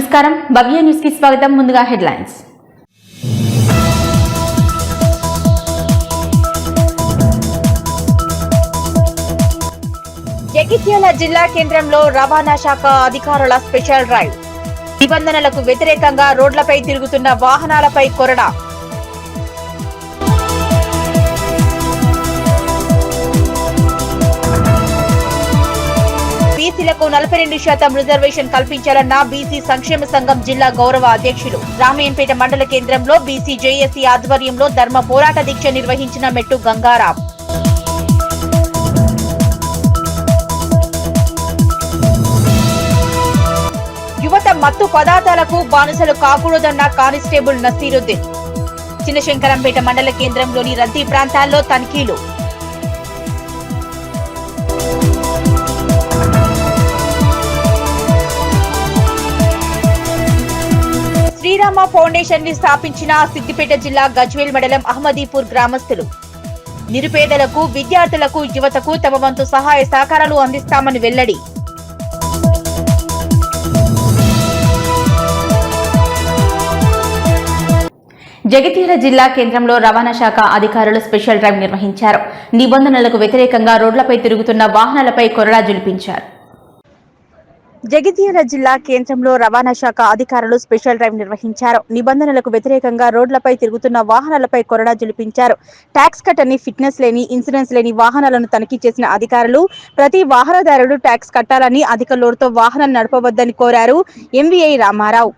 నమస్కారం భవ్య న్యూస్ కి స్వాగతం. ముందుగా హెడ్లైన్స్. జగిత్యాల జిల్లా కేంద్రంలో రవాణా శాఖ అధికారుల స్పెషల్ డ్రైవ్. నిబంధనలకు వ్యతిరేకంగా రోడ్లపై తిరుగుతున్న వాహనాలపై కొరడా. బీసీలకు 42% రిజర్వేషన్ కల్పించాలన్న బీసీ సంక్షేమ సంఘం జిల్లా గౌరవ అధ్యక్షులు. రామయ్యంపేట మండల కేంద్రంలో బీసీ జేఏసీ ఆధ్వర్యంలో ధర్మ పోరాట దీక్ష నిర్వహించిన మెట్టు గంగారాం. యువత మత్తు పదార్థాలకు బానిసలు కాకూడదన్న కానిస్టేబుల్ నసీరుద్దీన్. చిన్నశంకరంపేట మండల కేంద్రంలోని రద్దీ ప్రాంతాల్లో తనిఖీలు. శ్రీరామ ఫౌండేషన్ ని స్థాపించిన సిద్దిపేట జిల్లా గజ్వేల్ మండలం అహ్మదీపూర్ గ్రామస్తులు. నిరుపేదలకు, విద్యార్థులకు, యువతకు తమ వంతు సహాయ సహకారాలు అందిస్తామని వెల్లడి. జగిత్యాల జిల్లా కేంద్రంలో రవాణా శాఖ అధికారులు స్పెషల్ డ్రైవ్ నిర్వహించారు. నిబంధనలకు వ్యతిరేకంగా రోడ్లపై తిరుగుతున్న వాహనాలపై కొరడా జులిపించారు. జగిత్యాల జిల్లా కేంద్రంలో రవాణా శాఖ అధికారులు స్పెషల్ డ్రైవ్ నిర్వహించారు. నిబంధనలకు వ్యతిరేకంగా రోడ్లపై తిరుగుతున్న వాహనాలపై కొరడా జులిపించారు. ట్యాక్స్ కట్టని, ఫిట్నెస్ లేని, ఇన్సూరెన్స్ లేని వాహనాలను తనిఖీ చేసిన అధికారులు ప్రతి వాహనదారుడు ట్యాక్స్ కట్టాలని, అధిక లోడుతో వాహనం నడపవద్దని కోరారు. MVI Ramarao.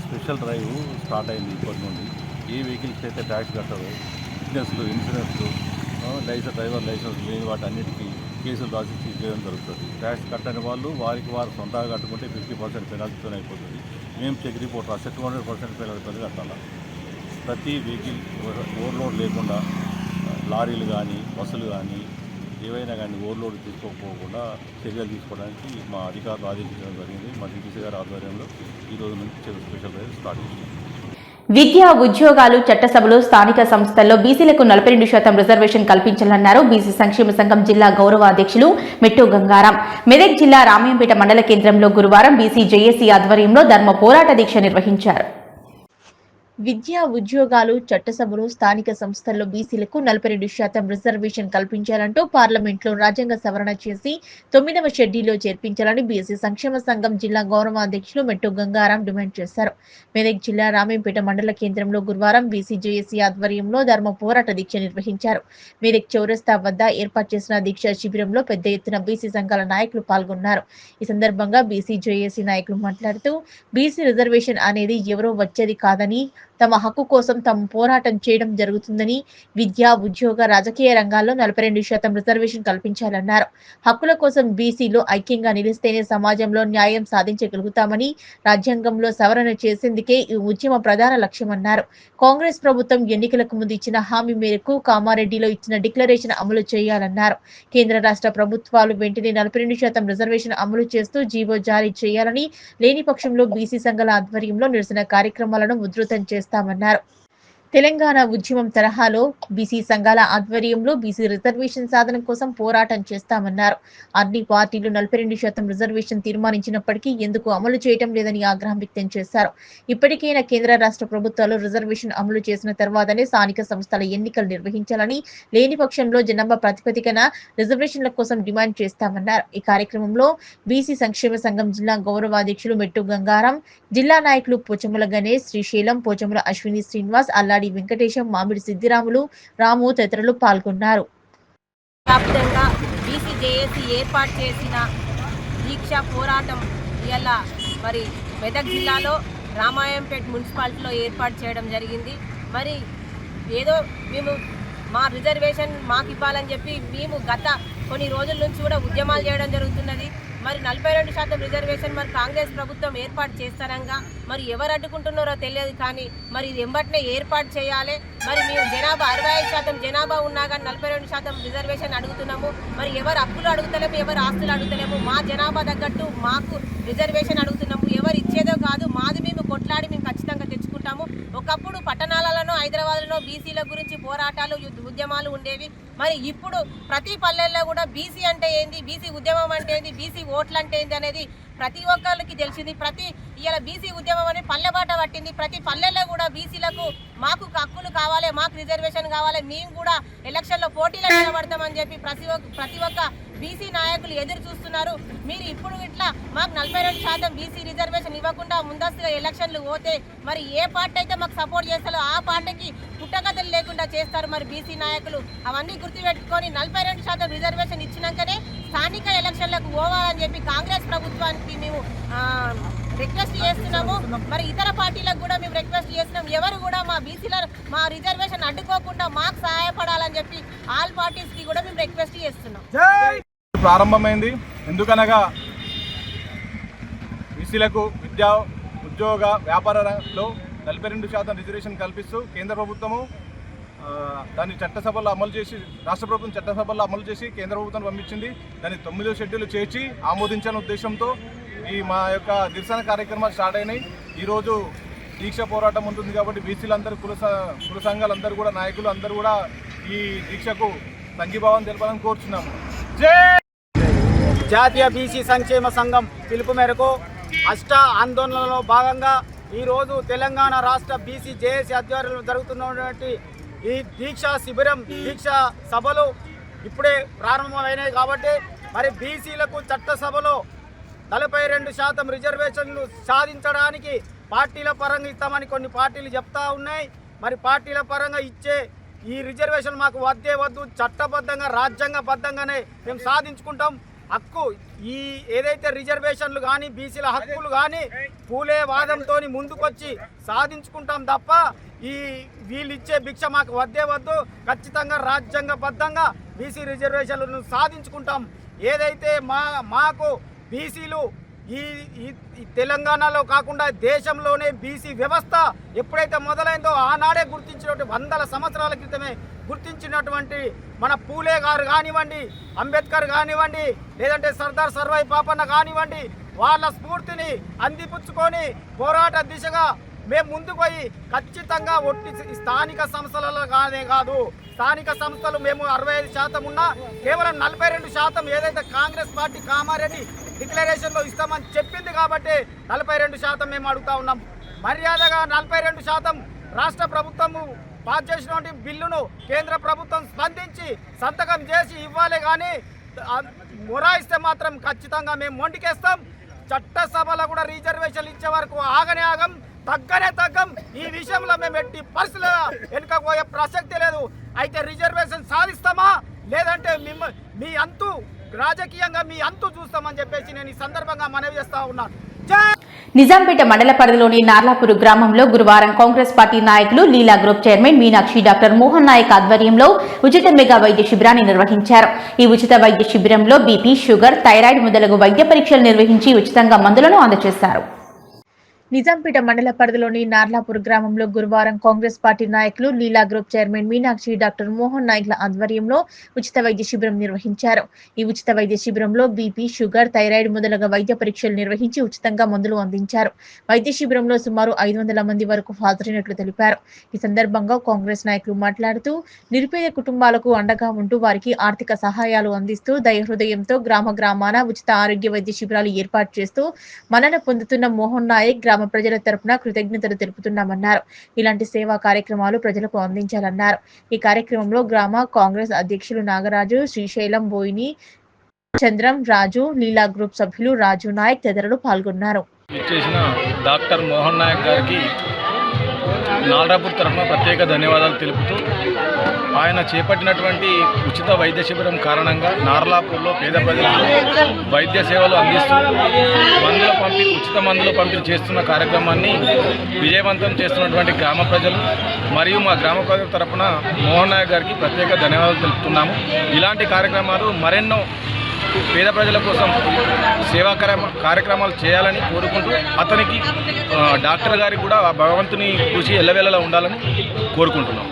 Special drive start అయింది. ఇప్పటి నుండి ఏ వెహికల్స్ అయితే ట్యాక్స్ కట్టరు, ఫిట్నెస్లు, ఇన్సూరెన్స్లు, డ్రైవర్ లైసెన్స్ లేని వాటి అన్నిటికీ కేసులు రాసి చేయడం జరుగుతుంది. ట్యాక్స్ కట్టని వాళ్ళు వారికి వారు సొంతంగా కట్టుకుంటే 50% పెనాల్టీతో అయిపోతుంది. మేము చెక్ రిపోర్ట్ రాస్తే 200% పెనాల్టీ కట్టాలి. ప్రతి వెహికల్ ఓవర్లోడ్ లేకుండా లారీలు కానీ, బస్సులు కానీ, ఏవైనా కానీ ఓవర్లోడ్ తీసుకోకపోకుండా చర్యలు తీసుకోవడానికి మా అధికారులు ఆదేశించడం జరిగింది. మా డీటీసీ గారి ఆధ్వర్యంలో ఈరోజు నుంచి స్పెషల్ డ్రైవ్ స్టార్ట్ చేసింది. విద్యా, ఉద్యోగాలు, చట్టసభలు, స్థానిక సంస్థల్లో బీసీలకు 42% రిజర్వేషన్ కల్పించాలన్నారు బీసీ సంక్షేమ సంఘం జిల్లా గౌరవ అధ్యక్షులు మెట్టు గంగారాం. మెదక్ జిల్లా రామయ్యంపేట మండల కేంద్రంలో గురువారం బీసీ జేఏసీ ఆధ్వర్యంలో ధర్మ పోరాట దీక్ష నిర్వహించారు. విద్యా, ఉద్యోగాలు, చట్టసభలు, స్థానిక సంస్థల్లో బీసీలకు 42% రిజర్వేషన్ కల్పించాలంటూ పార్లమెంట్లో రాజ్యాంగ సవరణ చేసి 9వ షెడ్యూల్లో చేర్పించాలని బీసీ సంక్షేమ సంఘం జిల్లా గౌరవ అధ్యక్షులు మెట్టు గంగారాం డిమాండ్ చేశారు. మెదక్ జిల్లా రామయ్యంపేట మండల కేంద్రంలో గురువారం బీసీ జేఏసీ ఆధ్వర్యంలో ధర్మ పోరాట దీక్ష నిర్వహించారు. మెదక్ చౌరస్తా వద్ద ఏర్పాటు చేసిన దీక్ష శిబిరంలో పెద్ద ఎత్తున బీసీ సంఘాల నాయకులు పాల్గొన్నారు. ఈ సందర్భంగా బీసీ జేఏసీ నాయకులు మాట్లాడుతూ బీసీ రిజర్వేషన్ అనేది ఎవరో వచ్చేది కాదని, తమ హక్కు కోసం తాము పోరాటం చేయడం జరుగుతుందని, విద్య, ఉద్యోగ, రాజకీయ రంగాల్లో 42% రిజర్వేషన్ కల్పించాలన్నారు. హక్కుల కోసం బీసీలు ఐక్యంగా నిలిస్తేనే సమాజంలో న్యాయం సాధించగలుగుతామని, రాజ్యాంగంలో సవరణ చేసేందుకే ఈ ఉద్యమ ప్రధాన లక్ష్యమన్నారు. కాంగ్రెస్ ప్రభుత్వం ఎన్నికలకు ముందు ఇచ్చిన హామీ మేరకు కామారెడ్డిలో ఇచ్చిన డిక్లరేషన్ అమలు చేయాలన్నారు. కేంద్ర రాష్ట్ర ప్రభుత్వాలు వెంటనే 42% రిజర్వేషన్ అమలు చేస్తూ జీవో జారీ చేయాలని, లేని పక్షంలో బీసీ సంఘాల ఆధ్వర్యంలో నిరసన కార్యక్రమాలను ఉధృతం చేస్తామన్నారు. తెలంగాణ ఉద్యమం తరహాలో బీసీ సంఘాల ఆధ్వర్యంలో బీసీ రిజర్వేషన్ సాధన కోసం పోరాటం చేస్తామన్నారు. అన్ని పార్టీలు 42% రిజర్వేషన్ తీర్మానించినప్పటికీ ఎందుకు అమలు చేయటం లేదని ఆగ్రహం వ్యక్తం చేశారు. ఇప్పటికైనా కేంద్ర రాష్ట్ర ప్రభుత్వాలు రిజర్వేషన్ అమలు చేసిన తర్వాతనే స్థానిక సంస్థల ఎన్నికలు నిర్వహించాలని, లేని పక్షంలో జనాభా ప్రాతిపదికన రిజర్వేషన్ల కోసం డిమాండ్ చేస్తామన్నారు. ఈ కార్యక్రమంలో బీసీ సంక్షేమ సంఘం జిల్లా గౌరవాధ్యక్షులు మెట్టు గంగారాం, జిల్లా నాయకులు పోచముల గణేష్, శ్రీశైలం, పోచముల అశ్విని శ్రీనివాస్, అల్లాడి వెంకటేశం, మామిడి సిద్దిరాములు, రాము తదితరులు పాల్గొన్నారు. వ్యాప్తంగా బీసీ జేఏసీ ఏర్పాటు చేసిన దీక్ష పోరాటం ఇవాళ మరి మెదక్ జిల్లాలో రామాయంపేట మున్సిపాలిటీలో ఏర్పాటు చేయడం జరిగింది. మరి ఏదో మేము మా రిజర్వేషన్ మాకు ఇవ్వాలని చెప్పి మేము గత కొన్ని రోజుల నుంచి కూడా ఉద్యమాలు చేయడం జరుగుతున్నది. మరి 42% రిజర్వేషన్ మరి కాంగ్రెస్ ప్రభుత్వం ఏర్పాటు చేస్తారంగా మరి ఎవరు అడ్డుకుంటున్నారో తెలియదు. కానీ మరి ఇది ఎంబటినే ఏర్పాటు చేయాలి. మరి మేము జనాభా 65% జనాభా ఉన్నా కానీ 42% రిజర్వేషన్ అడుగుతున్నాము. మరి ఎవరు హక్కులు అడుగుతలేము, ఎవరు ఆస్తులు అడుగుతలేము, మా జనాభా తగ్గట్టు మాకు రిజర్వేషన్ అడుగుతున్నాము. ఎవరు ఇచ్చేదో కాదు, మాది మేము కొట్లాడి మేము ఖచ్చితంగా తెచ్చుకుంటాము. ఒకప్పుడు ఒకప్పుడు పట్టణాలలో హైదరాబాద్లో బీసీల గురించి పోరాటాలు ఉద్యమాలు ఉండేవి. మరి ఇప్పుడు ప్రతి పల్లెల్లో కూడా బీసీ అంటే ఏంది, బీసీ ఉద్యమం అంటే ఏంది, బీసీ ఓట్లు అంటే ఏంది అనేది ప్రతి ఒక్కరికి తెలిసింది. ఇవాళ బీసీ ఉద్యమం అని పల్లెబాట పట్టింది. ప్రతి పల్లెల్లో కూడా బీసీలకు మాకు హక్కులు కావాలి, మాకు రిజర్వేషన్ కావాలి, మేము కూడా ఎలక్షన్లో పోటీలో నిలబడతామని చెప్పి ప్రతి ఒక్క బీసీ నాయకులు ఎదురు చూస్తున్నారు. మీరు ఇప్పుడు ఇట్లా మాకు 42% బీసీ రిజర్వేషన్ ఇవ్వకుండా ముందస్తుగా ఎలక్షన్లు పోతే మరి ఏ పార్టీ అయితే మాకు సపోర్ట్ చేస్తారో ఆ పార్టీకి పుట్టగతులు లేకుండా చేస్తారు మరి బీసీ నాయకులు. అవన్నీ గుర్తుపెట్టుకొని 42% రిజర్వేషన్ ఇచ్చినాకనే స్థానిక ఎలక్షన్లకు పోవాలని చెప్పి కాంగ్రెస్ ప్రభుత్వానికి మేము రిక్వెస్ట్ చేస్తున్నాము. మరి ఇతర పార్టీలకు కూడా మేము రిక్వెస్ట్ చేస్తున్నాం. ఎవరు కూడా మా బీసీల మా రిజర్వేషన్ అడ్డుకోకుండా మాకు సహాయపడాలని చెప్పి ఆల్ పార్టీస్కి కూడా మేము రిక్వెస్ట్ చేస్తున్నాం. ప్రారంభమైంది. ఎందుకనగా బీసీలకు విద్యా, ఉద్యోగ, వ్యాపారంలో 42% రిజర్వేషన్ కల్పిస్తూ కేంద్ర ప్రభుత్వము దాన్ని చట్టసభలో అమలు చేసి, రాష్ట్ర ప్రభుత్వం చట్టసభల్లో అమలు చేసి కేంద్ర ప్రభుత్వం పంపించింది. దాన్ని 9వ షెడ్యూల్ చేర్చి ఆమోదించాలనే ఉద్దేశంతో మా యొక్క నిరసన కార్యక్రమాలు స్టార్ట్ అయినాయి. ఈరోజు దీక్ష పోరాటం ఉంటుంది కాబట్టి బీసీలందరూ కుల సంఘాలందరూ కూడా, నాయకులు అందరూ కూడా ఈ దీక్షకు సంఘీభావం తెలపాలని కోరుచున్నాము. జాతీయ బీసీ సంక్షేమ సంఘం పిలుపు మేరకు అష్ట ఆందోళనలో భాగంగా ఈరోజు తెలంగాణ రాష్ట్ర బీసీ జేఏసీ ఆధ్వర్యంలో జరుగుతున్నటువంటి ఈ దీక్షా శిబిరం, దీక్షా సభలు ఇప్పుడే ప్రారంభమైనాయి. కాబట్టి మరి బీసీలకు చట్టసభలో 42% రిజర్వేషన్లు సాధించడానికి పార్టీల పరంగా ఇస్తామని కొన్ని పార్టీలు చెప్తా ఉన్నాయి. మరి పార్టీల పరంగా ఇచ్చే ఈ రిజర్వేషన్ మాకు వద్దే వద్దు, చట్టబద్ధంగా రాజ్యాంగబద్ధంగానే మేము సాధించుకుంటాం. హక్కు ఈ ఏదైతే రిజర్వేషన్లు కానీ బీసీల హక్కులు కానీ పూలే వాదంతో ముందుకొచ్చి సాధించుకుంటాం తప్ప ఈ వీళ్ళు ఇచ్చే భిక్ష మాకు వద్దే వద్దు. ఖచ్చితంగా రాజ్యాంగబద్ధంగా బీసీ రిజర్వేషన్లను సాధించుకుంటాం. ఏదైతే మాకు బీసీలు ఈ తెలంగాణలో కాకుండా దేశంలోనే బీసీ వ్యవస్థ ఎప్పుడైతే మొదలైందో ఆనాడే గుర్తించినటువంటి 100 సంవత్సరాల క్రితమే గుర్తించినటువంటి మన పూలే గారు కానివ్వండి, అంబేద్కర్ కానివ్వండి, లేదంటే సర్దార్ సర్వాయి పాపన్న కానివ్వండి, వాళ్ళ స్ఫూర్తిని అందిపుచ్చుకొని పోరాట దిశగా మేము ముందుకు పోయి ఖచ్చితంగా ఒట్టి స్థానిక సంస్థలలో కాదు, స్థానిక సంస్థలు మేము 65% ఉన్నా కేవలం 42% ఏదైతే కాంగ్రెస్ పార్టీ కామారెడ్డి డిక్లరేషన్లో ఇస్తామని చెప్పింది కాబట్టి 42% మేము అడుగుతా ఉన్నాం. మర్యాదగా 42% రాష్ట్ర ప్రభుత్వము పాస్ చేసినటువంటి బిల్లును కేంద్ర ప్రభుత్వం స్పందించి సంతకం చేసి ఇవ్వాలి. కానీ మొరాయిస్తే మాత్రం ఖచ్చితంగా మేము మొండికేస్తాం. చట్టసభలో కూడా రిజర్వేషన్లు ఇచ్చే వరకు ఆగనే ఆగం, తగ్గనే తగ్గం. ఈ విషయంలో మేము ఎట్టి పరిస్థితుల్లో వెనుకపోయే ప్రసక్తి లేదు. అయితే రిజర్వేషన్ సాధిస్తామా లేదంటే మీ అంతు రాజకీయంగా మీ అంతు చూస్తామని చెప్పేసి నేను ఈ సందర్భంగా మనవి చేస్తా ఉన్నాను. నిజాంపేట మండల పరిధిలోని నార్లాపూర్ గ్రామంలో గురువారం కాంగ్రెస్ పార్టీ నాయకులు Leela group chairman Meenakshi doctor Mohan Nayak ఆధ్వర్యంలో ఉచిత మెగా వైద్య శిబిరాన్ని నిర్వహించారు. ఈ ఉచిత వైద్య శిబిరంలో బీపీ, షుగర్, థైరాయిడ్ మొదలగు వైద్య పరీక్షలు నిర్వహించి ఉచితంగా మందులను అందజేశారు. నిజాంపేట మండల పరిధిలోని నార్లాపూర్ గ్రామంలో గురువారం కాంగ్రెస్ పార్టీ నాయకులు Leela group chairman Meenakshi doctor Mohan నాయక్ల ఆధ్వర్యంలో ఉచిత వైద్య శిబిరం నిర్వహించారు. ఈ ఉచిత వైద్య శిబిరంలో బీపీ, షుగర్, థైరాయిడ్ మొదలగు వైద్య పరీక్షలు నిర్వహించి ఉచితంగా మందులు అందించారు. వైద్య శిబిరంలో సుమారు 500 మంది వరకు హాజరైనట్లు తెలిపారు. ఈ సందర్భంగా కాంగ్రెస్ నాయకులు మాట్లాడుతూ నిరుపేద కుటుంబాలకు అండగా ఉంటూ వారికి ఆర్థిక సహాయాలు అందిస్తూ దయహృదయంతో గ్రామాన ఉచిత ఆరోగ్య వైద్య శిబిరాలు ఏర్పాటు చేస్తూ మన్నన పొందుతున్న మోహన్ నాయక్ గ్రామ ప్రజల తరపున కృతజ్ఞతలు తెలుపుతున్నామన్నారు. ఇలాంటి సేవా కార్యక్రమాలు ప్రజలకు అందించాలన్నారు. ఈ కార్యక్రమంలో గ్రామ కాంగ్రెస్ అధ్యక్షులు నాగరాజు, శ్రీశైలం, బోయిని, చంద్రం, రాజు, లీలా గ్రూప్ సభ్యులు రాజు నాయక్ తదితరులు పాల్గొన్నారు. డాక్టర్ మోహన్ నాయక్ గారికి నార్లాపూర్ తరఫున ప్రత్యేక ధన్యవాదాలు తెలుపుతూ ఆయన చేపట్టినటువంటి ఉచిత వైద్య శిబిరం కారణంగా నార్లాపూర్లో పేద ప్రజలకు వైద్య సేవలు అందిస్తూ ఉచిత మందుల పంపిణీ చేస్తున్న కార్యక్రమాన్ని విజయవంతం చేస్తున్నటువంటి గ్రామ ప్రజలు మరియు మా గ్రామ ప్రజల తరఫున మోహన్ నాయక్ గారికి ప్రత్యేక ధన్యవాదాలు తెలుపుతున్నాము. ఇలాంటి కార్యక్రమాలు మరెన్నో పేద ప్రజల కోసం సేవా కార్యక్రమాలు చేయాలని కోరుకుంటూ అతనికి డాక్టర్ గారికి కూడా భగవంతుని కృషి ఎల్లవేళలా ఉండాలని కోరుకుంటున్నాం.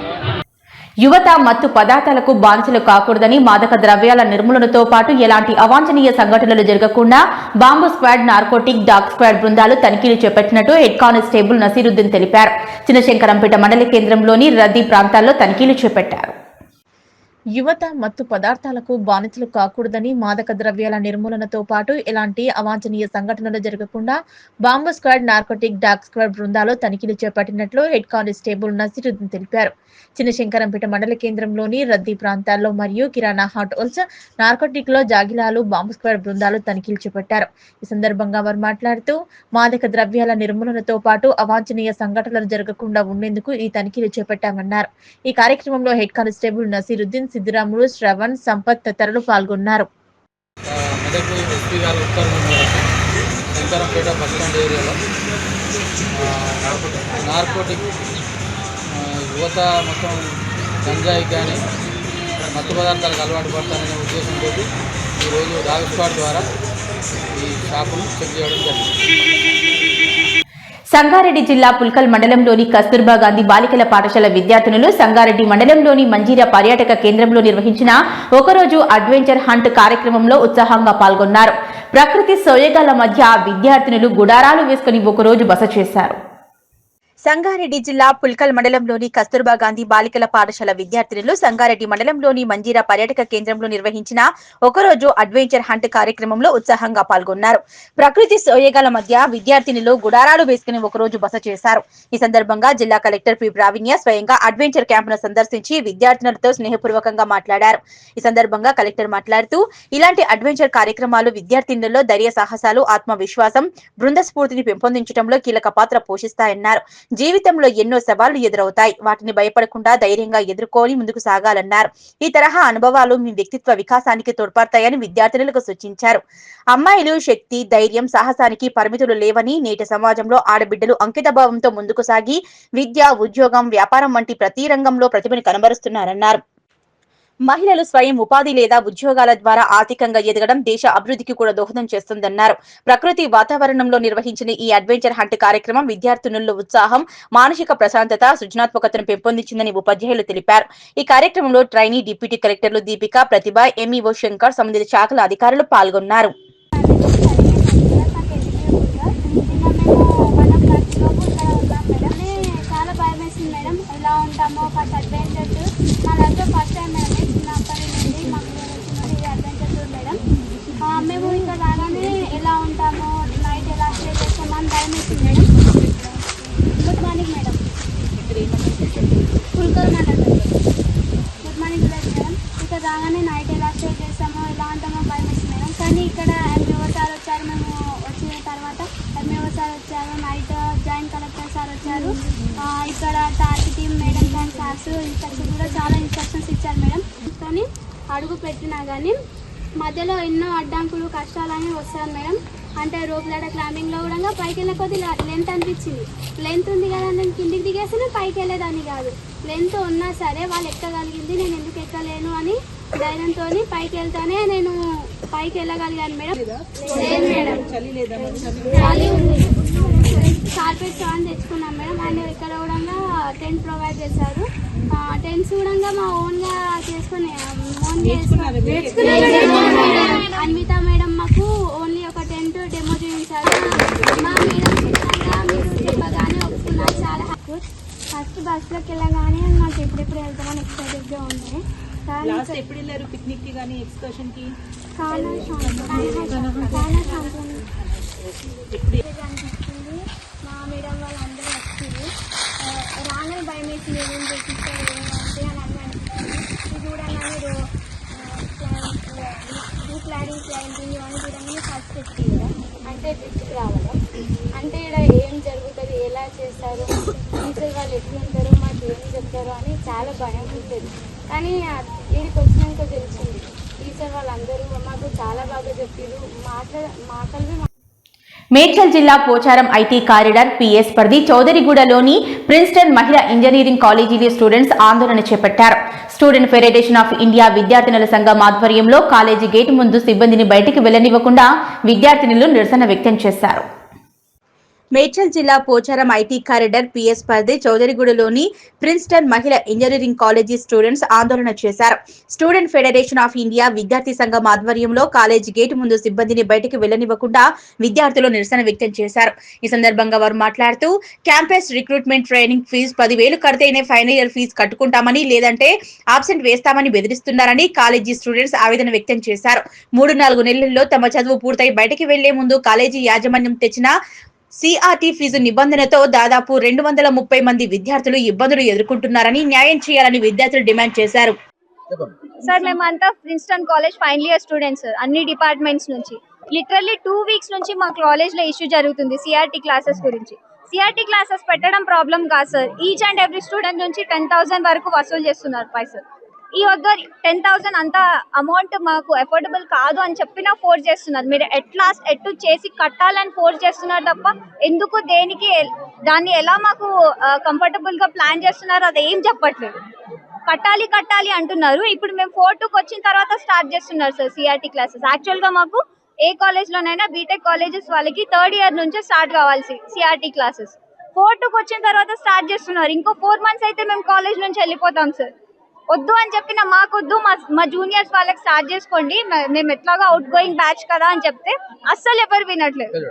యువత మత్తు పదార్థాలకు బానిసలు కాకూడదని, మాదక ద్రవ్యాల నిర్మూలనతో పాటు ఎలాంటి అవాంఛనీయ సంఘటనలు జరగకుండా bomb squad, narcotic, dog squad బృందాలు తనిఖీలు చేపట్టినట్టు హెడ్ కానిస్టేబుల్ నసీరుద్దీన్ తెలిపారు. చిన్నశంకరంపేట మండల కేంద్రంలోని రద్దీ ప్రాంతాల్లో తనిఖీలు చేపట్టారు. యువత మత్తు పదార్థాలకు బానిసలు కాకూడదని, మాదక ద్రవ్యాల నిర్మూలనతో పాటు ఎలాంటి అవాంఛనీయ సంఘటనలు జరగకుండా bomb squad, narcotic, dog squad బృందాలు తనిఖీలు చేపట్టినట్లు హెడ్ కానిస్టేబుల్ నసీరుద్దీన్ తెలిపారు. చిన్నశంకరంపేట మండల కేంద్రంలోని రద్దీ ప్రాంతాల్లో మరియు కిరాణా హోటల్స్, నార్కోటిక్ లో జాగిలాలు బాంబు స్క్వాడ్ బృందాలు తనిఖీలు చేపట్టారు. ఈ సందర్భంగా వారు మాట్లాడుతూ మాదక ద్రవ్యాల నిర్మూలనతో పాటు అవాంఛనీయ సంఘటనలు జరగకుండా ఉండేందుకు ఈ తనిఖీలు చేపట్టామన్నారు. ఈ కార్యక్రమంలో హెడ్ కానిస్టేబుల్ నసీరుద్దీన్, సిద్దిరాములు, శ్రవణ్, సంపత్ తదితరులు పాల్గొన్నారు. శంకరంపేట బస్ స్టాండ్ ఏరియాలో నార్కోటిక్ యువత మొత్తం గంజాయి కానీ మత్తు పదార్థాలకు అలవాటు పడతాననే ఉద్దేశంతో ఈరోజు డాగ్ స్క్వాడ్ ద్వారా ఈ షాపును చెక్ చేయడం జరిగింది. సంగారెడ్డి జిల్లా పుల్కల్ మండలంలోని కస్తూర్బా గాంధీ బాలికల పాఠశాల విద్యార్థినులు సంగారెడ్డి మండలంలోని మంజీరా పర్యాటక కేంద్రంలో నిర్వహించిన ఒకరోజు అడ్వెంచర్ హంట్ కార్యక్రమంలో ఉత్సాహంగా పాల్గొన్నారు. ప్రకృతి సోయగాల మధ్య విద్యార్థినులు గుడారాలు వేసుకుని ఒకరోజు బస చేశారు. సంగారెడ్డి జిల్లా పుల్కల్ మండలంలోని కస్తూర్బా గాంధీ బాలికల పాఠశాల విద్యార్థినులు సంగారెడ్డి మండలంలోని మంజీరా పర్యాటక కేంద్రంలో నిర్వహించిన ఒకరోజు అడ్వెంచర్ హంట్ కార్యక్రమంలో ఉత్సాహంగా పాల్గొన్నారు. ప్రకృతి సోయగాల మధ్య విద్యార్థినులు గుడారాలు వేసుకుని ఒకరోజు బస చేశారు. ఈ సందర్భంగా జిల్లా కలెక్టర్ పి ప్రావీణ్య స్వయంగా అడ్వెంచర్ క్యాంపును సందర్శించి విద్యార్థినులతో స్నేహపూర్వకంగా మాట్లాడారు. ఈ సందర్భంగా కలెక్టర్ మాట్లాడుతూ ఇలాంటి అడ్వెంచర్ కార్యక్రమాలు విద్యార్థినుల్లో ధైర్య సాహసాలు, ఆత్మవిశ్వాసం, బృంద స్ఫూర్తిని పెంపొందించడంలో కీలక పాత్ర పోషిస్తాయన్నారు. జీవితంలో ఎన్నో సవాళ్లు ఎదురవుతాయి, వాటిని భయపడకుండా ధైర్యంగా ఎదుర్కొని ముందుకు సాగాలన్నారు. ఈ తరహా అనుభవాలు మీ వ్యక్తిత్వ వికాసానికి తోడ్పడతాయని విద్యార్థినులకు సూచించారు. అమ్మాయిలు శక్తి, ధైర్యం, సాహసానికి పరిమితులు లేవని, నేటి సమాజంలో ఆడబిడ్డలు అంకితభావంతో ముందుకు సాగి విద్య, ఉద్యోగం, వ్యాపారం వంటి ప్రతి రంగంలో ప్రతిభను కనబరుస్తున్నారన్నారు. మహిళలు స్వయం ఉపాధి లేదా ఉద్యోగాల ద్వారా ఆర్థికంగా ఎదగడం దేశ అభివృద్ధికి కూడా దోహదం చేస్తుందన్నారు. ప్రకృతి వాతావరణంలో నిర్వహించిన ఈ అడ్వెంచర్ హంట్ కార్యక్రమం విద్యార్థినుల్లో ఉత్సాహం, మానసిక ప్రశాంతత, సృజనాత్మకతను పెంపొందించిందని ఉపాధ్యాయులు తెలిపారు. ఈ కార్యక్రమంలో ట్రైనీ డిప్యూటీ కలెక్టర్లు దీపిక, ప్రతిభ, ఎంఈఓ శంకర్, సంబంధిత శాఖల అధికారులు పాల్గొన్నారు. మేము ఇక్కడ రాగానే ఎలా ఉంటామో, నైట్ ఎలా స్టే చేస్తామో అని భయం వేసింది madam. Good morning madam. Pulkal madam. Good morning madam. ఇక్కడ రాగానే నైట్ ఎలా స్టే చేస్తామో, ఎలా ఉంటామో భయం వేసింది మేడం. కానీ ఇక్కడ ఎంఈఓ సార్ వచ్చారు. మేము వచ్చిన తర్వాత ఎంఈఓ సార్ వచ్చారు, నైట్ జాయింట్ కలెక్టర్ సార్ వచ్చారు. ఇక్కడ target team madam and sirs instructions కూడా చాలా ఇన్స్ట్రక్షన్స్ ఇచ్చారు మేడం. కానీ అడుగు పెట్టినా కానీ మధ్యలో ఎన్నో అడ్డంకులు, కష్టాలని వస్తారు మేడం. అంటే రోప్ లాడర్ క్లైంబింగ్లో కూడా పైకి వెళ్ళే కొద్ది లెంత్ అనిపించింది. లెంత్ ఉంది కదా, నేను కిందికి దిగేసి పైకి వెళ్ళేదాన్ని కాదు. లెంత్ ఉన్నా సరే వాళ్ళు ఎక్కగలిగింది, నేను ఎందుకు ఎక్కలేను అని ధైర్యంతో పైకి వెళ్తానే నేను పైకి వెళ్ళగలిగాను మేడం. లేదు మేడం, చలి ఉంది. కార్పెట్ ఫ్యాన్ తెచ్చుకున్నాం మేడం. అండ్ ఇక్కడ కూడా టెంట్ ప్రొవైడ్ చేశారు. టెంట్స్ కూడా మా ఓన్గా చేసుకుని అన్విత మేడం మాకు ఓన్లీ ఒక టెంట్ డెమో చూపించారు. మా మేడం మీరు చెప్పగానే ఒప్పుకున్నారు. చాలా ఫస్ట్ బస్లోకి వెళ్ళగానే నాకు ఎప్పుడెప్పుడు వెళ్తామని ఎక్సైటెడ్గా ఉండే. ఎప్పుడు వెళ్ళారు పిక్నిక్కి కానీ ఎక్స్కర్షన్కి? చాలా అనిపిస్తుంది. మా మేడం వాళ్ళందరూ వచ్చారు. రాగానే భయం వేసింది, ఏమేమి చేపిస్తారు అంటే అని అనిపిస్తుంది. ఇది చూడగానే క్లాడింగ్ క్లైంబింగ్ అని చూడగానే ఫస్ట్ ఎక్కి కదా అంటే ట్రిప్కి రావడం అంటే ఇక్కడ ఏం జరుగుతుంది, ఎలా చేస్తారు, టీచర్ వాళ్ళు ఎట్లుంటారు, మాకు ఏం చెప్తారు అని చాలా భయం ఉంటుంది. కానీ వీడికి వచ్చినాక తెలిసింది టీచర్ వాళ్ళందరూ మాకు చాలా బాగా చెప్పారు. మాటలు మేడ్చల్ జిల్లా పోచారం ఐటీ కారిడార్ పిఎస్ పరిధి చౌదరిగూడలోని ప్రిన్స్టన్ మహిళా ఇంజనీరింగ్ కాలేజీలో స్టూడెంట్స్ ఆందోళన చేపట్టారు. స్టూడెంట్ ఫెడరేషన్ ఆఫ్ ఇండియా విద్యార్థినుల సంఘం ఆధ్వర్యంలో కాలేజీ గేటు ముందు సిబ్బందిని బయటికి వెళ్లనివ్వకుండా విద్యార్థినులు నిరసన వ్యక్తం చేశారు. మేడ్చల్ జిల్లా పోచారం ఐటీ కారిడార్ పిఎస్ పరిధి చౌదరిగూడలోని ప్రిన్స్టన్ మహిళా ఇంజనీరింగ్ కాలేజీ స్టూడెంట్స్ ఆందోళన చేశారు. స్టూడెంట్ ఫెడరేషన్ ఆఫ్ ఇండియా విద్యార్థి సంఘం ఆధ్వర్యంలో కాలేజీ గేటు ముందు సిబ్బందిని బయటకు వెళ్లనివ్వకుండా విద్యార్థులు నిరసన వ్యక్తం చేశారు. ఈ సందర్భంగా వారు మాట్లాడుతూ క్యాంపస్ రిక్రూట్మెంట్ ట్రైనింగ్ ఫీజు 10,000 కడితేనే ఫైనల్ ఇయర్ ఫీజు కట్టుకుంటామని, లేదంటే ఆబ్సెంట్ వేస్తామని బెదిరిస్తున్నారని కాలేజీ స్టూడెంట్స్ ఆవేదన వ్యక్తం చేశారు. 3-4 నెలల్లో తమ చదువు పూర్తయి బయటకు వెళ్లే ముందు కాలేజీ యాజమాన్యం తెచ్చిన సిఆర్టీ ఫీజు నిబంధనతో దాదాపు 230 మంది విద్యార్థులు ఇబ్బందులు ఎదుర్కొంటున్నారని, న్యాయం చేయాలని విద్యార్థులు డిమాండ్ చేశారు. సార్ మేమంతా Princeton college final year students అన్ని డిపార్ట్మెంట్స్ నుంచి. లిటరల్లీ 2 వీక్స్ నుంచి మా కాలేజ్ లో ఇష్యూ జరుగుతుంది సిఆర్టీ క్లాసెస్ గురించి. సిఆర్టీ క్లాసెస్ పెట్టడం ప్రాబ్లం కాదు sir. Each and every student నుంచి 10,000 వరకు వసూలు చేస్తున్నారు పైసలు. ఈ వద్ద 10,000 అంత అమౌంట్ మాకు అఫోర్డబుల్ కాదు అని చెప్పినా ఫోర్స్ చేస్తున్నారు. మీరు ఎటు చేసి కట్టాలని ఫోర్స్ చేస్తున్నారు తప్ప ఎందుకు దేనికి దాన్ని ఎలా మాకు కంఫర్టబుల్ గా ప్లాన్ చేస్తున్నారు అది ఏం చెప్పట్లేదు. కట్టాలి అంటున్నారు. ఇప్పుడు మేము 4-2కి వచ్చిన తర్వాత స్టార్ట్ చేస్తున్నారు సార్ సిఆర్టీ క్లాసెస్. యాక్చువల్ గా మాకు ఏ కాలేజ్ లోనైనా బీటెక్ కాలేజెస్ వాళ్ళకి 3rd ఇయర్ నుంచే స్టార్ట్ కావాల్సి సిఆర్టీ క్లాసెస్. 4-2కి వచ్చిన తర్వాత స్టార్ట్ చేస్తున్నారు. ఇంకో 4 months అయితే మేము కాలేజ్ నుంచి వెళ్ళిపోతాం సార్. వద్దు అని చెప్పిన మాకొద్దు, మా జూనియర్స్ వాళ్ళకి స్టార్ట్ చేసుకోండి, మేము ఎట్లాగా అవుట్ గోయింగ్ బ్యాచ్ కదా అని చెప్తే అస్సలు ఎవరు వినట్లేదు.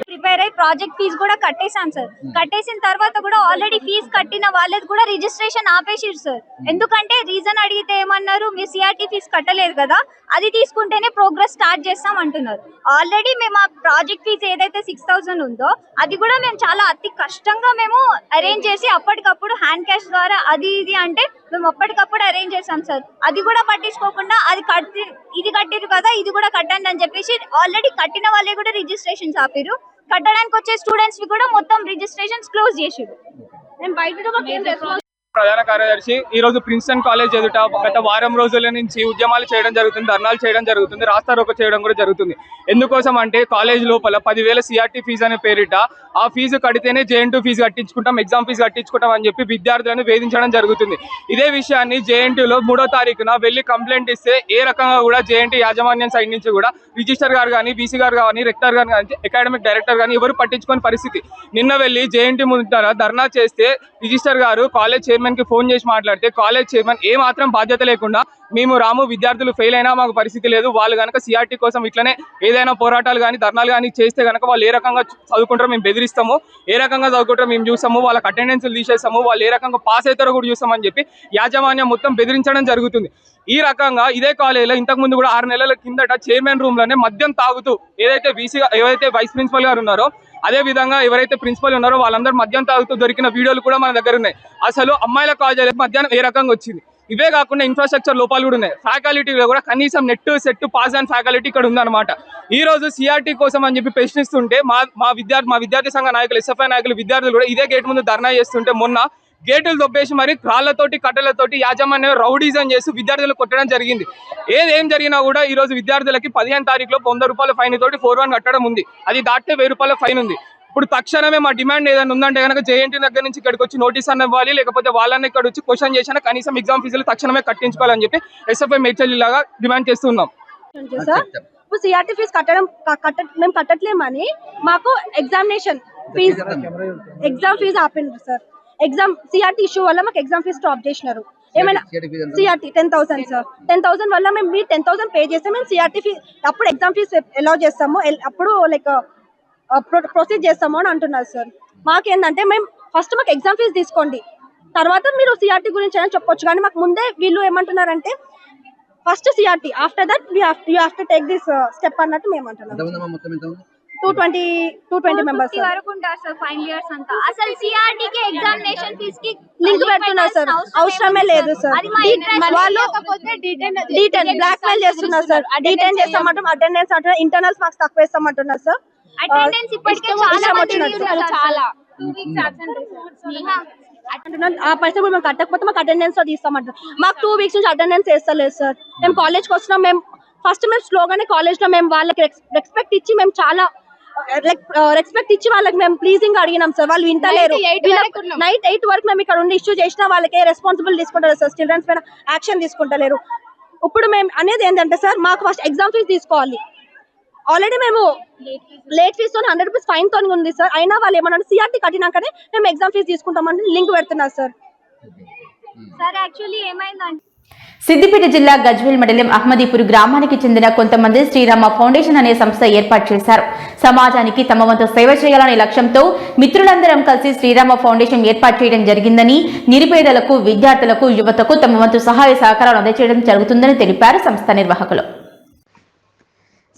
ప్రిపేర్ అయ్యి ప్రాజెక్ట్ ఫీజు కూడా కట్టేసాం సార్. కట్టేసిన తర్వాత కూడా ఆల్రెడీ ఫీజు కట్టిన వాళ్ళది కూడా రిజిస్ట్రేషన్ ఆపేసారు సార్. ఎందుకంటే రీజన్ అడిగితే ఏమన్నారు, మీరు సిఆర్టీ ఫీజు కట్టలేదు కదా, అది తీసుకుంటేనే ప్రోగ్రెస్ స్టార్ట్ చేస్తాం అంటున్నారు. ఆల్రెడీ మేము ఆ ప్రాజెక్ట్ ఫీజు ఏదైతే 6,000 ఉందో అది కూడా మేము చాలా అతి కష్టంగా మేము అరేంజ్ చేసి అప్పటికప్పుడు హ్యాండ్ క్యాష్ ద్వారా అది ఇది అంటే మేము అప్పటికప్పుడు అరేంజ్ చేసాం సార్. అది కూడా పట్టించుకోకుండా ఇది కట్టిరు కదా ఇది కూడా కట్టండి అని చెప్పేసి ఆల్రెడీ కట్టిన వాళ్ళే కూడా రిజిస్ట్రేషన్స్ ఆపిరు. కట్టడానికి వచ్చే స్టూడెంట్స్ కూడా మొత్తం రిజిస్ట్రేషన్స్ క్లోజ్ చేసారు. నేను బయట ప్రధాన కార్యదర్శి ఈ రోజు ప్రిన్స్టన్ కాలేజ్ ఎదుట గత వారం రోజుల నుంచి ఉద్యమాలు చేయడం జరుగుతుంది, ధర్నాలు చేయడం జరుగుతుంది, రాస్తారోకో చేయడం కూడా జరుగుతుంది. ఎందుకోసం అంటే కాలేజ్ లోపల 10,000 సిఆర్టీ ఫీజు అనే పేరిట ఆ ఫీజు కడితేనే JN2 ఫీజు కట్టించుకుంటాం, ఎగ్జామ్ ఫీజు కట్టించుకుంటాం అని చెప్పి విద్యార్థులను వేధించడం జరుగుతుంది. ఇదే విషయాన్ని JNTలో 3వ తారీఖున వెళ్ళి కంప్లైంట్ ఇస్తే ఏ రకంగా కూడా JNT యాజమాన్యం సైడ్ నుంచి కూడా రిజిస్టర్ గారు కానీ, బీసీ గారు కానీ, రెక్టర్ గారు కానీ, అకాడమిక్ డైరెక్టర్ కానీ ఎవరు పట్టించుకోని పరిస్థితి. నిన్న వెళ్ళి JNT ముందర ధర్నా చేస్తే రిజిస్టర్ గారు కాలేజ్ చైర్మన్ కి ఫోన్ చేసి మాట్లాడితే కాలేజ్ చైర్మన్ ఏ మాత్రం బాధ్యత లేకుండా మేము రాము, విద్యార్థులు ఫెయిల్ అయినా మాకు పరిస్థితి లేదు, వాళ్ళు కనుక సిఆర్టీ కోసం ఇట్లనే ఏదైనా పోరాటాలు కానీ ధర్నాలు కానీ చేస్తే కనుక వాళ్ళు ఏ రకంగా చదువుకుంటారో మేము బెదిరిస్తాము, ఏ రకంగా చదువుకుంటారో మేము చూస్తాము, వాళ్ళకి అటెండెన్స్ తీసేస్తాము, వాళ్ళు ఏ రకంగా పాస్ అవుతారో కూడా చూస్తామని చెప్పి యాజమాన్యం మొత్తం బెదిరించడం జరుగుతుంది. ఈ రకంగా ఇదే కాలేజీలో ఇంతకుముందు కూడా 6 నెలల కిందట చైర్మన్ రూమ్ లోనే మద్యం తాగుతూ ఏదైతే వైస్ ప్రిన్సిపల్ గారు ఉన్నారో అదే విధంగా ఎవరైతే ప్రిన్సిపల్ ఉన్నారో వాళ్ళందరూ మద్యం తాగుతూ దొరికిన వీడియోలు కూడా మన దగ్గర ఉన్నాయి. అసలు అమ్మాయిల కాలేజీలకు మధ్యాహ్నం ఏ రకంగా వచ్చింది. ఇవే కాకుండా ఇన్ఫ్రాస్ట్రక్చర్ లోపాలు కూడా ఉన్నాయి. ఫ్యాకల్టీలో కూడా కనీసం నెట్ సెట్ పాస్ అయిన ఫ్యాకల్టీ ఇక్కడ ఉందన్నమాట. ఈ రోజు సిఆర్టీ కోసం అని చెప్పి ప్రశ్నిస్తుంటే మా విద్యార్థి సంఘ నాయకులు, SFI నాయకులు, విద్యార్థులు కూడా ఇదే గేట్ ముందు ధర్నా చేస్తుంటే మొన్న గేటులు దొబ్బేసి మరి రాళ్లతోటి కట్టెలతోటి యాజమాన్యం రౌడీజం చేసి విద్యార్థులు కొట్టడం జరిగింది. ఏం జరిగినా కూడా ఈ రోజు విద్యార్థులకి 15వ తారీఖులో 100 రూపాయల ఫైన్ తోటి 4-1 కట్టడం ఉంది. అది దాటితే 1000 రూపాయల ఫైన్ ఉంది. ఇప్పుడు తక్షణమే మా డిమాండ్ ఏదైనా ఉందంటే కనుక JNT దగ్గర నుంచి ఇక్కడికి వచ్చి నోటీస్ అన్న ఇవ్వాలి, లేకపోతే వాళ్ళని ఇక్కడ వచ్చి క్వశ్చన్ చేసినా కనీసం ఎగ్జామ్ ఫీజులు తక్షణమే కట్టించుకోవాలని చెప్పి SFI మేడ్చల్ జిల్లాగా డిమాండ్ చేస్తున్నాం. ఇప్పుడు సిఆర్టీ ఫీజు మేము కట్టట్లేమని మాకు ఎగ్జామ్ ఫీజు ఆపిండ్రు సార్. ఎగ్జామ్ సిఆర్టీ ఇష్యూ వల్ల మాకు ఎగ్జామ్ ఫీజు స్టాప్ చేసినారు. ఏమైనా సిఆర్టీ 10,000 సార్. 10,000 వల్ల మేము 10,000 పే చేస్తే మేము సిఆర్టీ ఫీజు అప్పుడు ఎగ్జామ్ ఫీజు ఎలా చేస్తామో అప్పుడు లైక్ ప్రొసీడ్ చేస్తాము అని అంటున్నారు సార్. మాకేంటంటే మేము ఫస్ట్ మాకు ఎగ్జామ్ ఫీజు తీసుకోండి, తర్వాత మీరు సిఆర్టీ గురించి అయినా చెప్పొచ్చు, కానీ మాకు ముందే వీళ్ళు ఏమంటున్నారంటే first CRT, after that you have to take this step అన్నట్టు మేము అంటున్నాం. 220 మెంబర్స్ వరకు ఉంటారు సార్ ఫైనల్ ఇయర్స్ అంతా. అసలు సిఆర్టీ కి ఎగ్జామినేషన్ ఫీజు కి లింక్ పెడుతున్నారు సార్. అవసరమే లేదు సార్. వాళ్ళు డీటెయిల్ బ్లాక్ మెయిల్ చేస్తున్నారు సార్. డీటెయిల్ చేస్తామంటారు, అటెండెన్స్ అంటున్నారు, ఇంటర్నల్స్ మార్క్స్ తక్కువ వేస్తామంటున్నారు సార్. అటెండెన్స్ ఇప్పటికే చాలా 2 వీక్స్ అబ్సెంట్ ఆ పైసలు కూడా మేము కట్టకపోతే మాకు అటెండెన్స్ తీస్తామంటారు. మాకు 2 వీక్స్ నుంచి అటెండెన్స్ వేస్తలేదు సార్. మేము కాలేజ్కి వచ్చినాం. మేము స్లోగానే కాలేజ్ లో మేము వాళ్ళకి రెస్పెక్ట్ ఇచ్చి మేము చాలా రెస్పెక్ట్ ఇచ్చి వాళ్ళకి మేము ప్లీజింగ్ అడిగినాం సార్. వాళ్ళు వింటలేరు. నైట్ 8 వరకు మేము ఇక్కడ ఉండి ఇష్యూ చేసినా వాళ్ళకి రెస్పాన్సిబుల్ తీసుకుంటారు సార్. చిల్డ్రన్స్ పైన యాక్షన్ తీసుకుంటలేరు. ఇప్పుడు మేము అనేది ఏంటంటే సార్ మాకు ఫస్ట్ ఎగ్జామ్ ఫీజు తీసుకోవాలి. ఆల్రెడీ మేము లేట్ ఫీజ్ తో 100 రూపీస్ ఫైన్ తో ఉంది సార్. అయినా వాళ్ళు ఏమన్నా సిఆర్టీ కట్టినాకనే మేము ఎగ్జామ్ ఫీజు తీసుకుంటామని లింక్ పెడుతున్నారు సార్. సార్ యాక్చువల్లీ ఏమైందంటే సిద్దిపేట జిల్లా గజ్వేల్ మండలం అహ్మదీపూర్ గ్రామానికి చెందిన కొంతమంది శ్రీరామ ఫౌండేషన్ అనే సంస్థ ఏర్పాటు చేశారు. సమాజానికి తమ వంతు సేవ చేయాలనే లక్ష్యంతో మిత్రులందరం కలిసి శ్రీరామ ఫౌండేషన్ ఏర్పాటు చేయడం జరిగిందని, నిరుపేదలకు, విద్యార్థులకు, యువతకు తమ వంతు సహాయ సహకారాలు అందజేయడం జరుగుతుందని తెలిపారు సంస్థ నిర్వాహకులు.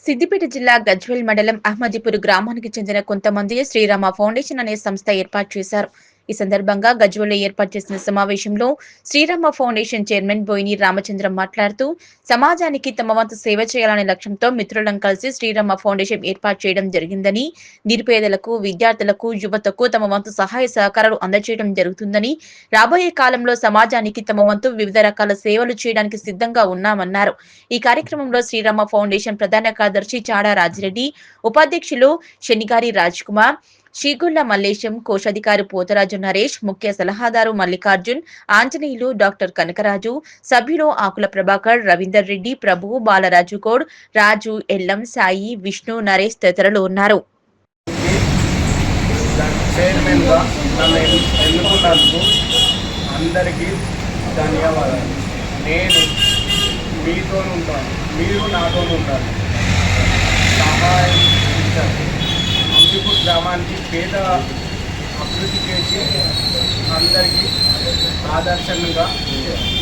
సిద్దిపేట జిల్లా గజ్వేల్ మండలం అహ్మదీపూర్ గ్రామానికి చెందిన కొంతమంది శ్రీరామ ఫౌండేషన్ అనే సంస్థ ఏర్పాటు చేశారు. ఈ సందర్భంగా గజ్వేల్లో ఏర్పాటు చేసిన సమావేశంలో శ్రీరామ ఫౌండేషన్ చైర్మన్ బోయిని రామచంద్రం మాట్లాడుతూ, సమాజానికి తమ వంతు సేవ చేయాలనే లక్ష్యంతో మిత్రులను కలిసి శ్రీరామ ఫౌండేషన్ ఏర్పాటు చేయడం జరిగిందని, నిరుపేదలకు, విద్యార్థులకు, యువతకు తమ వంతు సహాయ సహకారాలు అందజేయడం జరుగుతుందని, రాబోయే కాలంలో సమాజానికి తమ వంతు వివిధ రకాల సేవలు చేయడానికి సిద్ధంగా ఉన్నామన్నారు. ఈ కార్యక్రమంలో శ్రీరామ ఫౌండేషన్ ప్రధాన కార్యదర్శి చాడా రాజిరెడ్డి, ఉపాధ్యక్షులు శనిగారి రాజ్ కుమార్, శ్రీగుళ్ల మల్లేశం, కోశాధికారి పోతరాజు నరేష్, ముఖ్య సలహాదారు మల్లికార్జున్, ఆంజనేయులు, డాక్టర్ కనకరాజు, సభ్యులు ఆకుల ప్రభాకర్, రవీందర్ రెడ్డి, ప్రభు, బాలరాజు గౌడ్, రాజు, ఎల్లం, సాయి, విష్ణు, నరేష్ తదితరులు ఉన్నారు. అందరికీ ధన్యవాదాలు. నేను మీతో ఉంటాను, మీరు నాతో ఉంటారు. సహాయం అహ్మదీపూర్ గ్రామానికి పేద అభివృద్ధి చేసి అందరికీ ఆదర్శంగా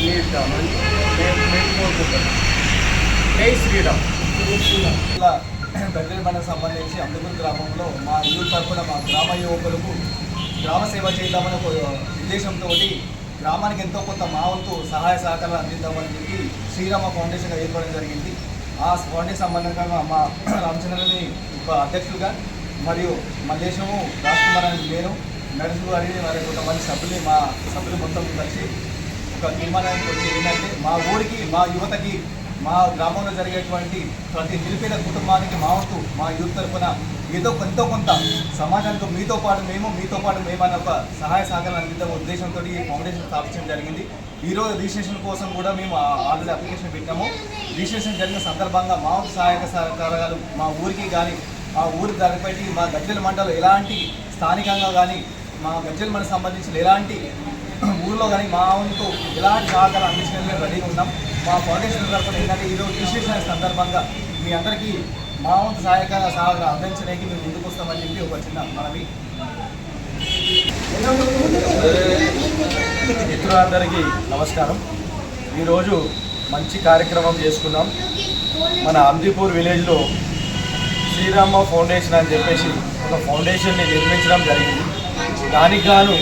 నిలుస్తామని మేము కోరుకుంటాం. జై శ్రీరామ్. గజ్వేల్ మండలకు సంబంధించి అహ్మదీపూర్ గ్రామంలో మా యూత్ తరఫున మా గ్రామ యువకులకు గ్రామ సేవ చేద్దామనే ఉద్దేశంతో గ్రామానికి ఎంతో కొంత మా వంతు సహాయ సహకారాలు అందిద్దామని చెప్పి శ్రీరామ ఫౌండేషన్గా ఏర్పడడం జరిగింది. ఆ ఫౌండేషన్ సంబంధంగా మా రామచంద్రని అధ్యక్షులుగా మరియు మల్లేశము, రాజ్ కుమార్ అని నేను, నరేష్ గారి వారి కొంతమంది సభ్యులు, మా సభ్యులు మొత్తం కలిసి ఒక తీర్మానానికి వచ్చి ఏంటంటే మా ఊరికి, మా యువతకి, మా గ్రామంలో జరిగేటువంటి ప్రతి నిరుపేద కుటుంబానికి మా వంతు మా యూత్ తరఫున ఎంతో కొంత సమాజానికి మీతో పాటు మేము అనే ఒక సహాయ సహకారం అందిద్దాం ఉద్దేశంతో ఈ ఫౌండేషన్ స్థాపించడం జరిగింది. ఈరోజు రిజిస్ట్రేషన్ కోసం కూడా మేము ఆల్రెడీ అప్లికేషన్ పెట్టాము. రిజిస్ట్రేషన్ జరిగిన సందర్భంగా మా వంతు సహాయక సహకారాలు మా ఊరికి కానీ, మా ఊరి ధరపట్టి మా గజ్వేల్ మండలం ఎలాంటి స్థానికంగా కానీ, మా గజ్వేల్ మండలం సంబంధించిన ఎలాంటి ఊళ్ళో కానీ మా వంతు ఎలాంటి సహకారం అందించడానికి రెడీగా ఉన్నాం. మా ఫౌండేషన్ తరఫున ఏంటంటే ఈరోజు రిజిస్ట్రేషన్ సందర్భంగా మీ అందరికీ మా వంతు సహకారం అందించడానికి మేము ముందుకు వస్తామని చెప్పి ఒక చిన్న మనవి. మిత్రులందరికీ నమస్కారం. ఈరోజు మంచి కార్యక్రమం చేసుకున్నాం. మన అహ్మదీపూర్ విలేజ్లో శ్రీరామ ఫౌండేషన్ అని చెప్పేసి ఒక ఫౌండేషన్ని నిర్మించడం జరిగింది. దానికి గాను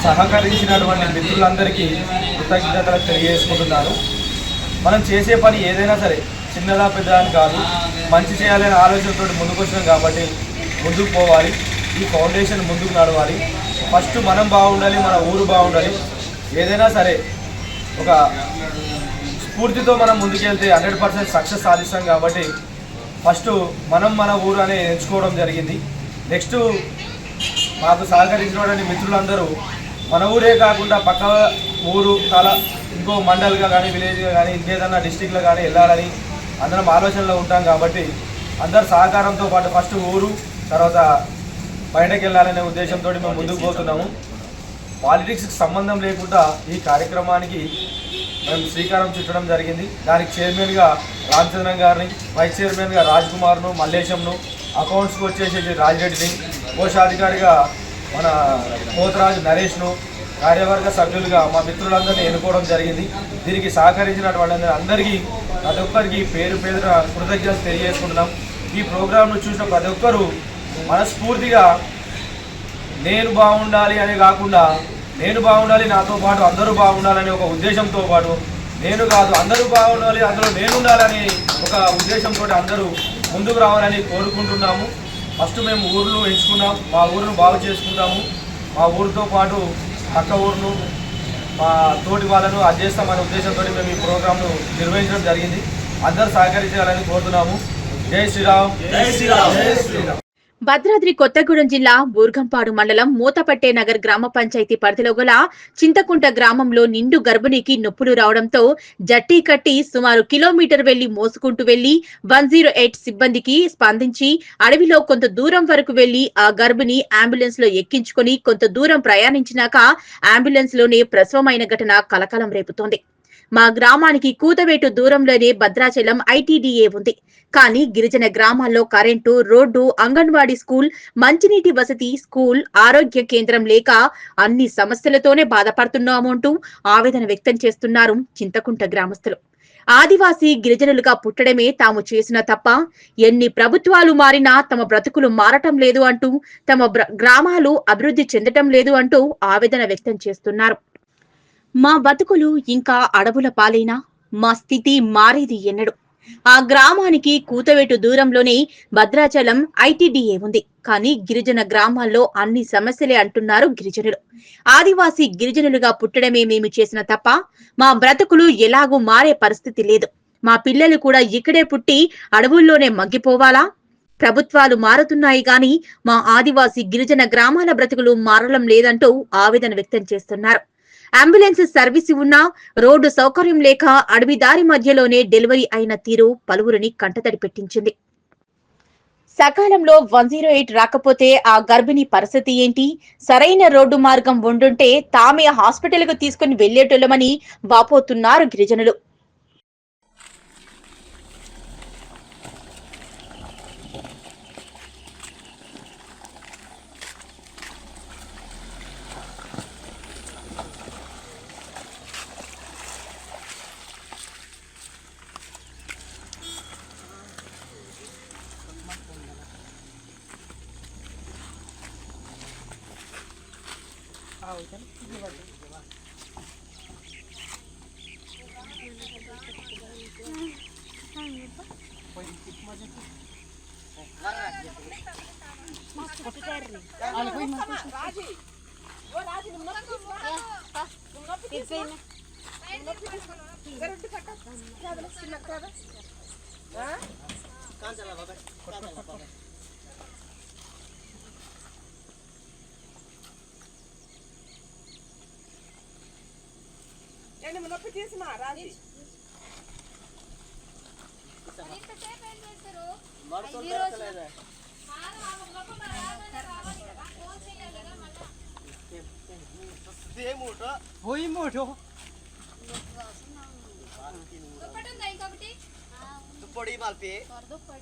సహకరించినటువంటి మిత్రులందరికీ కృతజ్ఞతలు తెలియజేసుకుంటున్నాను. మనం చేసే పని ఏదైనా సరే చిన్నదా పెద్దదా అని కాదు, మంచి చేయాలనే ఆలోచనతో ముందుకు వచ్చినాం కాబట్టి ముందుకు పోవాలి. ఈ ఫౌండేషన్ ముందుకు నడవాలి. ఫస్ట్ మనం బాగుండాలి, మన ఊరు బాగుండాలి. ఏదైనా సరే ఒక స్ఫూర్తితో మనం ముందుకెళ్తే 100% సక్సెస్ సాధిస్తాం. కాబట్టి ఫస్ట్ మనం మన ఊరు అనేది ఎంచుకోవడం జరిగింది. నెక్స్ట్ మాకు సహకరించినటువంటి మిత్రులందరూ మన ఊరే కాకుండా పక్క ఊరు ఇంకో మండల్గా కానీ, విలేజ్గా కానీ, ఇంకేదన్నా డిస్టిక్లో కానీ వెళ్ళాలని అందరం ఆలోచనలో ఉంటాం. కాబట్టి అందరు సహకారంతో పాటు ఫస్ట్ ఊరు, తర్వాత బయటకు వెళ్ళాలనే ఉద్దేశంతో మేము ముందుకు పోతున్నాము. పాలిటిక్స్కి సంబంధం లేకుండా ఈ కార్యక్రమానికి మేము శ్రీకారం చుట్టడం జరిగింది. దానికి చైర్మన్గా రామచంద్రం గారిని, వైస్ చైర్మన్గా రాజ్ కుమార్ను, మల్లేశంను, అకౌంట్స్కి వచ్చేసి రాజిరెడ్డిని, కోశాధికారిగా మన పోతరాజు నరేష్ను, కార్యవర్గ సభ్యులుగా మా మిత్రులందరినీ ఎన్నుకోవడం జరిగింది. దీనికి సహకరించినటువంటి అందరికీ ప్రతి ఒక్కరికి పేరు పేరున కృతజ్ఞతలు తెలియజేసుకుంటున్నాం. ఈ ప్రోగ్రాంను చూసిన ప్రతి ఒక్కరూ మనస్ఫూర్తిగా నేను బాగుండాలి అనే కాకుండా, నేను బాగుండాలి, నాతో పాటు అందరూ బాగుండాలనే ఒక ఉద్దేశంతో పాటు, నేను కాదు అందరూ బాగుండాలి, అందులో నేను ఉండాలని ఒక ఉద్దేశంతో అందరూ ముందుకు రావాలని కోరుకుంటున్నాము. ఫస్ట్ మేము ఊర్లు ఎంచుకున్నాం, మా ఊరును బాగు చేసుకుంటాము. మా ఊరితో పాటు పక్క ఊరును, మా తోటి వాళ్ళను అది చేస్తామనే ఉద్దేశంతో మేము ఈ ప్రోగ్రాంను నిర్వహించడం జరిగింది. అందరూ సహకరించాలని కోరుతున్నాము. జై శ్రీరామ్. జై శ్రీరామ్. జై శ్రీరామ్. భద్రాద్రి కొత్తగూడెం జిల్లా బూర్గంపాడు మండలం మూతపట్టే నగర్ గ్రామ పంచాయతీ పరిధిలో గల చింతకుంట గ్రామంలో నిండు గర్భిణికి నొప్పులు రావడంతో జట్టి కట్టి సుమారు కిలోమీటర్ వెళ్లి మోసుకుంటూ వెళ్లి 108 సిబ్బందికి స్పందించి అడవిలో కొంత దూరం వరకు వెళ్లి ఆ గర్భిణి అంబులెన్స్ లో ఎక్కించుకుని కొంత దూరం ప్రయాణించినాక అంబులెన్స్ లోనే ప్రసవమైన ఘటన కలకలం రేపుతోంది. మా గ్రామానికి కూతవేటు దూరంలోనే భద్రాచలం ఐటీడీఏ ఉంది. కానీ గిరిజన గ్రామాల్లో కరెంటు, రోడ్డు, అంగన్వాడీ స్కూల్, మంచినీటి వసతి, స్కూల్, ఆరోగ్య కేంద్రం లేక అన్ని సమస్యలతోనే బాధపడుతున్నామంటూ ఆవేదన వ్యక్తం చేస్తున్నారు చింతకుంట గ్రామస్తులు. ఆదివాసీ గిరిజనులుగా పుట్టడమే తాము చేసిన తప్ప ఎన్ని ప్రభుత్వాలు మారినా తమ బ్రతుకులు మారటం లేదు అంటూ తమ గ్రామాలు అభివృద్ధి చెందటం లేదు అంటూ ఆవేదన వ్యక్తం చేస్తున్నారు. మా బతుకులు ఇంకా అడవుల పాలైనా మా స్థితి మారేది ఎన్నడు. ఆ గ్రామానికి కూతవేటు దూరంలోనే భద్రాచలం ఐటీడీఏ ఉంది. కానీ గిరిజన గ్రామాల్లో అన్ని సమస్యలే అంటున్నారు గిరిజనులు. ఆదివాసీ గిరిజనులుగా పుట్టడమే మేము చేసిన తప్ప మా బ్రతుకులు ఎలాగూ మారే పరిస్థితి లేదు. మా పిల్లలు కూడా ఇక్కడే పుట్టి అడవుల్లోనే మగ్గిపోవాలా? ప్రభుత్వాలు మారుతున్నాయి గాని మా ఆదివాసీ గిరిజన గ్రామాల బ్రతుకులు మారడం లేదంటూ ఆవేదన వ్యక్తం చేస్తున్నారు. అంబులెన్స్ సర్వీసు ఉన్నా రోడ్డు సౌకర్యం లేక అడవి దారి మధ్యలోనే డెలివరీ అయిన తీరు పలువురిని కంటతడి పెట్టించింది. సకాలంలో 108 రాకపోతే ఆ గర్భిణి పరిస్థితి ఏంటి? సరైన రోడ్డు మార్గం ఉండుంటే తామే హాస్పిటల్కు తీసుకుని వెళ్లేటోళ్లమని వాపోతున్నారు గిరిజనులు.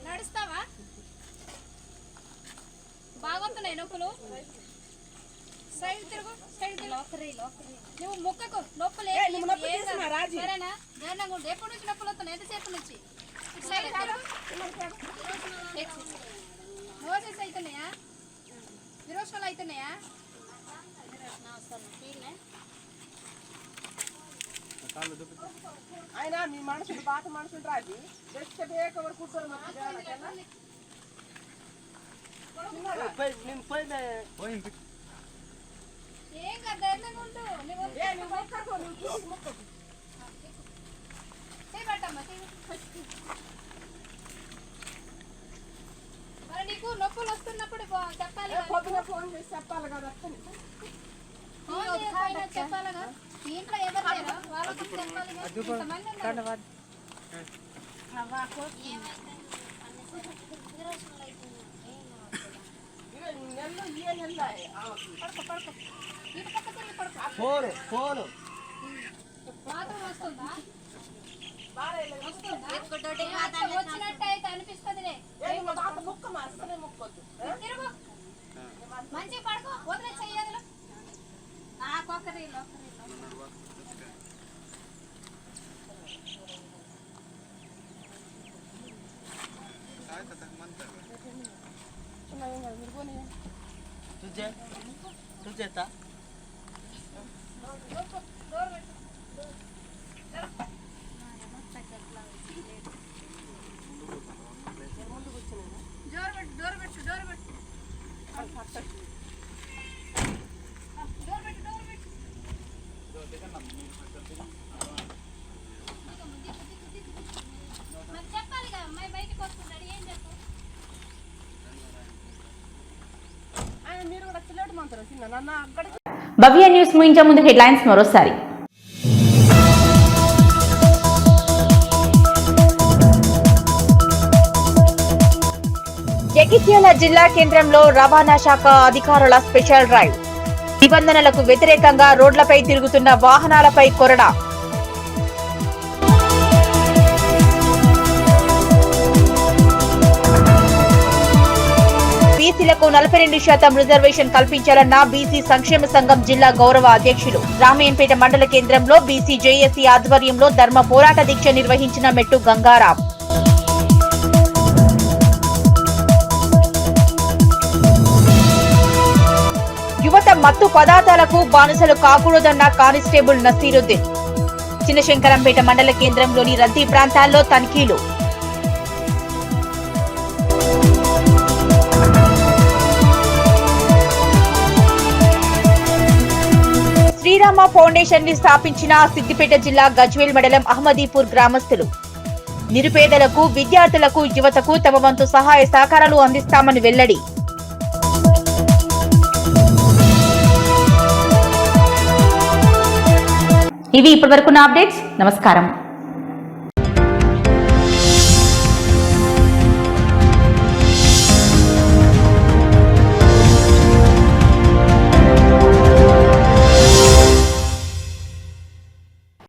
నడుస్తావా? బాగుంటున్నాయి నొప్పులు. సైడ్ తిరుగు, సైడ్ నువ్వు ముక్కకు నొప్పులు సరేనా? ఎప్పటి నుంచి నొప్పులు వస్తున్నాయి? ఎంతసేపు నుంచి? సైడ్ మోసెస్ అవుతున్నాయా? విరోచనాలు అవుతున్నాయా? అయినా మీ మనుషులు బాట మనుషులు రాజు కూర్చొని ఏం కదా ఉండు మరి నీకు నొప్పులు వస్తున్నప్పుడు చెప్పాలి, ఫోన్ చేసి చెప్పాలి కదా. చెప్పాలిగా. ఇంట్లో ఎవరు లేరు, వాళ్ళకి చెప్పాలి. ఇంతమంది ఉన్నారు. మాత్రం వస్తుందా? వచ్చినట్టయితే అనిపిస్తుంది. మంచిగా పడుకో, వదిలే చెయ్యాలి. तुझे చెప్పాలిగా, అమ్మాయి బయటకు వస్తున్నాడు. ఏం చెప్పు? భవ్య న్యూస్ ముగించే ముందు హెడ్లైన్స్ మరోసారి. జగిత్యాల జిల్లా కేంద్రంలో రవాణా శాఖ అధికారుల స్పెషల్ డ్రైవ్. నిబంధనలకు వ్యతిరేకంగా రోడ్లపై తిరుగుతున్న వాహనాలపై కొరడా. బీసీలకు 42% రిజర్వేషన్ కల్పించాలన్న బీసీ సంక్షేమ సంఘం జిల్లా గౌరవ అధ్యక్షులు. రామయ్యంపేట మండల కేంద్రంలో బీసీ జేఏసీ ఆధ్వర్యంలో ధర్మ పోరాట దీక్ష నిర్వహించిన మెట్టు గంగారాం. యువత మత్తు పదార్థాలకు బానిసలు కాకూడదన్న కానిస్టేబుల్ నసీరుద్దీన్. చిన్నశంకరంపేట మండల కేంద్రంలోని రద్దీ ప్రాంతాల్లో తనిఖీలు. శ్రీరామ ఫౌండేషన్ ని స్థాపించిన సిద్దిపేట జిల్లా గజ్వేల్ మండలం అహ్మదీపూర్ గ్రామస్తులు. నిరుపేదలకు, విద్యార్థులకు, యువతకు తమ వంతు సహాయ సహకారాలు అందిస్తామని వెల్లడి. ఇవి ఇప్పటివరకున్న అప్డేట్స్. నమస్కారం.